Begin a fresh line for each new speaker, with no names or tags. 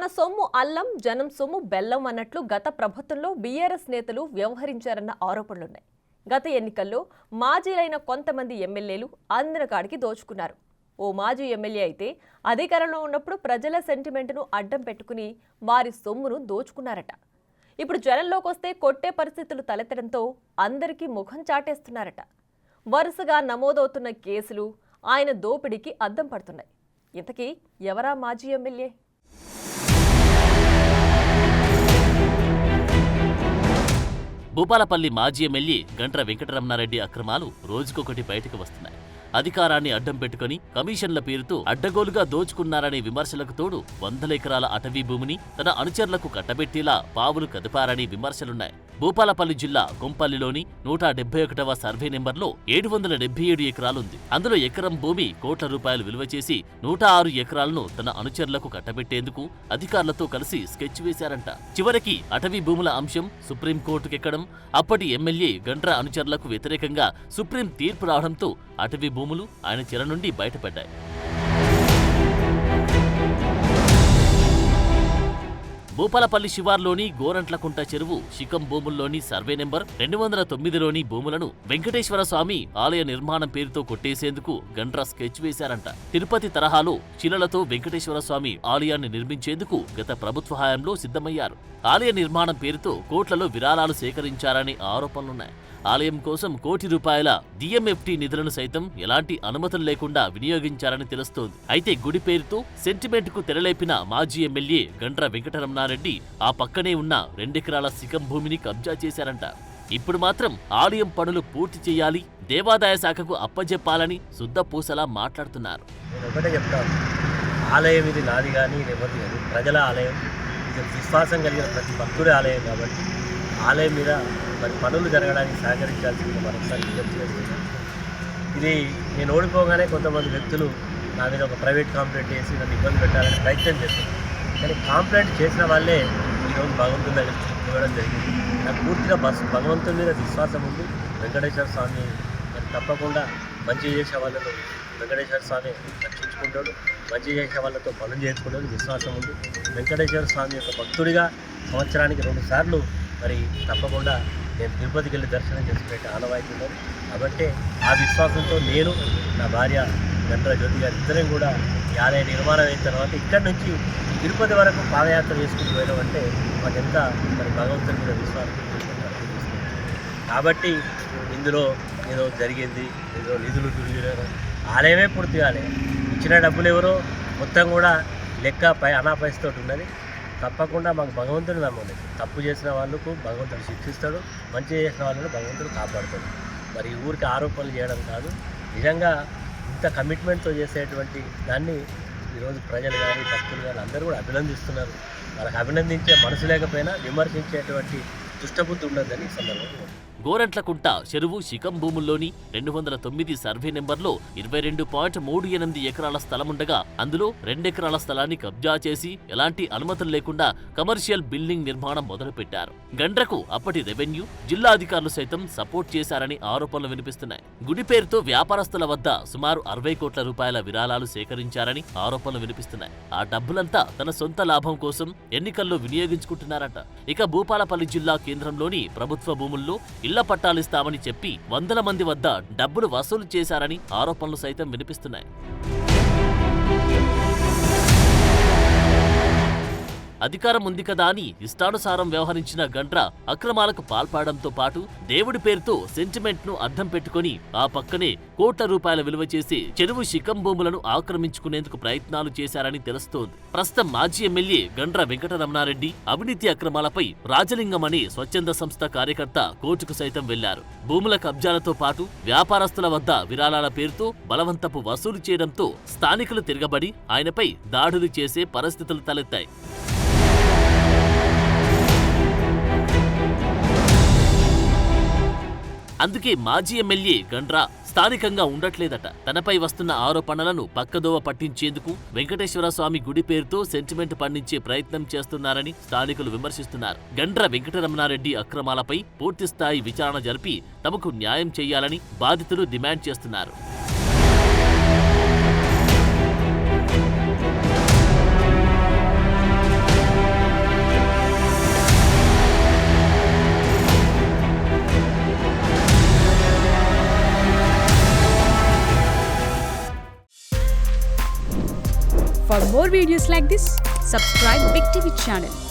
మన సొమ్ము అల్లం జనం సొమ్ము బెల్లం అన్నట్లు గత ప్రభుత్వంలో బీఆర్ఎస్ నేతలు వ్యవహరించారన్న ఆరోపణలున్నాయి. గత ఎన్నికల్లో మాజీలైన కొంతమంది ఎమ్మెల్యేలు అందిన కాడికి దోచుకున్నారు. ఓ మాజీ ఎమ్మెల్యే అయితే అధికారంలో ఉన్నప్పుడు ప్రజల సెంటిమెంట్ను అడ్డం పెట్టుకుని వారి సొమ్మును దోచుకున్నారట. ఇప్పుడు జనంలోకి వస్తే కొట్టే పరిస్థితులు తలెత్తడంతో అందరికీ ముఖం చాటేస్తున్నారట. వరుసగా నమోదవుతున్న కేసులు ఆయన దోపిడీకి అద్దం పడుతున్నాయి. ఇంతకీ ఎవరా మాజీ ఎమ్మెల్యే?
భూపాలపల్లి మాజీ ఎమ్మెల్యే గంట్ర వెంకటరమణారెడ్డి అక్రమాలు రోజుకొకటి బయటకు వస్తున్నాయి. అధికారాన్ని అడ్డం పెట్టుకుని కమిషన్ల పేరుతో అడ్డగోలుగా దోచుకున్నారనే విమర్శలకు తోడు వందల ఎకరాల అటవీ భూమిని తన అనుచరులకు కట్టబెట్టేలా పావులు కదపారని విమర్శలున్నాయి. భూపాలపల్లి జిల్లా కొంపల్లిలోని 171వ సర్వే నెంబర్లో 777 ఎకరాలుంది. అందులో ఎకరం భూమి కోట్ల రూపాయలు విలువ చేసి 106 ఎకరాలను తన అనుచరులకు కట్టబెట్టేందుకు అధికారులతో కలిసి స్కెచ్ వేశారంట. చివరికి అటవీ భూముల అంశం సుప్రీంకోర్టుకెక్కడం, అప్పటి ఎమ్మెల్యే గంట్ర అనుచరులకు వ్యతిరేకంగా సుప్రీం తీర్పు రావడంతో అటవీ భూములు ఆయన చెర నుండి బయటపడ్డాయి. భూపాలపల్లి శివార్లోని గోరంట్లకుంట చెరువు శిఖం భూముల్లోని సర్వే నెంబర్ 209లోని భూములను వెంకటేశ్వర స్వామి ఆలయ నిర్మాణం పేరుతో కొట్టేసేందుకు గంట్ర స్కెచ్ వేశారంట. తిరుపతి తరహాలో శిలలతో వెంకటేశ్వర స్వామి ఆలయాన్ని నిర్మించేందుకు గత ప్రభుత్వ హయాంలో సిద్ధమయ్యారు. ఆలయ నిర్మాణం పేరుతో కోట్లలో విరాళాలు సేకరించారనే ఆరోపణలున్నాయి. ఆలయం కోసం ₹1 కోటి డిఎంఎఫ్టీ నిధులను సైతం ఎలాంటి అనుమతులు లేకుండా వినియోగించారని తెలుస్తోంది. అయితే గుడి పేరుతో సెంటిమెంట్కు తెరలేపిన మాజీ ఎమ్మెల్యే గంట్ర వెంకటరమణారెడ్డి ఆ పక్కనే ఉన్న 2 ఎకరాల శిఖం భూమిని కబ్జా చేశారంట. ఇప్పుడు మాత్రం ఆలయం పనులు పూర్తి చేయాలి, దేవాదాయ శాఖకు అప్పజెప్పాలని శుద్ధపూసలా మాట్లాడుతున్నారు.
ఆలయం ఇది నాది కానీ ఎవరిది కాదు, ప్రజల ఆలయం. ఇది విశ్వాసం కలిగిన ప్రతి భక్తుడి ఆలయం కాబట్టి ఆలయం మీద మరి పనులు జరగడానికి సహకరించాల్సింది మరొకసారి విజ్ఞప్తి చేస్తున్నాను. ఇది నేను ఓడిపోగానే కొంతమంది వ్యక్తులు నా మీద ఒక ప్రైవేట్ కంప్లైంట్ చేసి నన్ను ఇబ్బంది పెట్టాలని ప్రయత్నం చేస్తున్నారు. కానీ కంప్లైంట్ చేసిన వాళ్ళే ఈరోజు భగవంతుని దగ్గర ఇవ్వడం జరిగింది. నాకు పూర్తిగా భగవంతుని మీద విశ్వాసం ఉంది. వెంకటేశ్వర స్వామి మరి తప్పకుండా మంచి చేసే వాళ్ళను వెంకటేశ్వర స్వామి రక్షించుకుంటాడు, మంచి చేసే వాళ్ళతో పనులు చేసుకుంటాడు విశ్వాసం ఉంది. వెంకటేశ్వర స్వామి యొక్క భక్తుడిగా సంవత్సరానికి 2 సార్లు మరి తప్పకుండా నేను తిరుపతికి వెళ్ళి దర్శనం చేసుకునే ఆనవాయితీ ఉన్నది. కాబట్టి ఆ విశ్వాసంతో నేను, నా భార్య గంట్ర జ్యోతి గారు ఇద్దరం కూడా ఈ ఆలయ నిర్మాణం అయిన తర్వాత ఇక్కడి నుంచి తిరుపతి వరకు పాదయాత్ర చేసుకుంటూ పోయడం అంటే మాకెంత మరి భగవంతుని మీద విశ్వాసం కాబట్టి ఇందులో ఏదో జరిగింది, ఏదో నిధులు తిరిగి ఆలయమే పూర్తి కాలే, ఇచ్చిన డబ్బులు ఎవరో మొత్తం కూడా లెక్క అనాపైస్తోటి ఉన్నది. తప్పకుండా మాకు భగవంతుడు నమ్మండి. తప్పు చేసిన వాళ్ళకు భగవంతుడు శిక్షిస్తాడు, మంచి చేసిన వాళ్ళను భగవంతుడు కాపాడుతాడు. మరి ఊరికి ఆరోపణలు చేయడం కాదు, నిజంగా ఇంత కమిట్మెంట్తో చేసేటువంటి దాన్ని ఈరోజు ప్రజలు కానీ భక్తులు కానీ అందరూ కూడా అభినందిస్తున్నారు. వాళ్ళకి అభినందించే మనసు లేకపోయినా విమర్శించేటువంటి దుష్టబుద్ధి ఉండదని ఈ సందర్భంగా.
గోరంట్లకుంట చెరువు శిఖం భూముల్లోని 209 సర్వే నెంబర్లో 22.38 ఎకరాల స్థలముండగా అందులో 2 ఎకరాల స్థలాన్ని కబ్జా చేసి ఎలాంటి అనుమతులు లేకుండా కమర్షియల్ బిల్డింగ్ నిర్మాణం మొదలుపెట్టారు. గంట్రకు అప్పటి రెవెన్యూ, జిల్లా అధికారులు సైతం సపోర్ట్ చేశారని ఆరోపణలు వినిపిస్తున్నాయి. గుడి పేరుతో వ్యాపారస్తుల వద్ద సుమారు ₹60 కోట్ల విరాళాలు సేకరించారని ఆరోపణలు వినిపిస్తున్నాయి. ఆ డబ్బులంతా తన సొంత లాభం కోసం ఎన్నికల్లో వినియోగించుకుంటున్నారట. ఇక భూపాలపల్లి జిల్లా కేంద్రంలోని ప్రభుత్వ భూముల్లో ఇళ్ల పట్టాలిస్తామని చెప్పి వందల మంది వద్ద డబ్బులు వసూలు చేశారని ఆరోపణలు సైతం వినిపిస్తున్నాయి. అధికారం ఉంది కదా అని ఇష్టానుసారం వ్యవహరించిన గంట్ర అక్రమాలకు పాల్పడడంతో పాటు దేవుడి పేరుతో సెంటిమెంట్ ను అడ్డం పెట్టుకుని ఆ పక్కనే కోట్ల రూపాయల విలువ చేసి చెరువు శిఖం భూములను ఆక్రమించుకునేందుకు ప్రయత్నాలు చేశారని తెలుస్తోంది. ప్రస్తుతం మాజీ ఎమ్మెల్యే గంట్ర వెంకటరమణారెడ్డి అవినీతి అక్రమాలపై రాజలింగం అనే స్వచ్ఛంద సంస్థ కార్యకర్త కోర్టుకు సైతం వెళ్లారు. భూముల కబ్జాలతో పాటు వ్యాపారస్తుల వద్ద విరాళాల పేరుతో బలవంతపు వసూలు చేయడంతో స్థానికులు తిరగబడి ఆయనపై దాడులు చేసే పరిస్థితులు తలెత్తాయి. అందుకే మాజీ ఎమ్మెల్యే గంట్ర స్థానికంగా ఉండట్లేదట. తనపై వస్తున్న ఆరోపణలను పక్కదోవ పట్టించేందుకు వెంకటేశ్వర స్వామి గుడి పేరుతో సెంటిమెంట్ పండించే ప్రయత్నం చేస్తున్నారని స్థానికులు విమర్శిస్తున్నారు. గంట్ర వెంకటరమణారెడ్డి అక్రమాలపై పూర్తిస్థాయి విచారణ జరిపి తమకు న్యాయం చేయాలని బాధితులు డిమాండ్ చేస్తున్నారు.
For more videos like this, subscribe Big TV channel.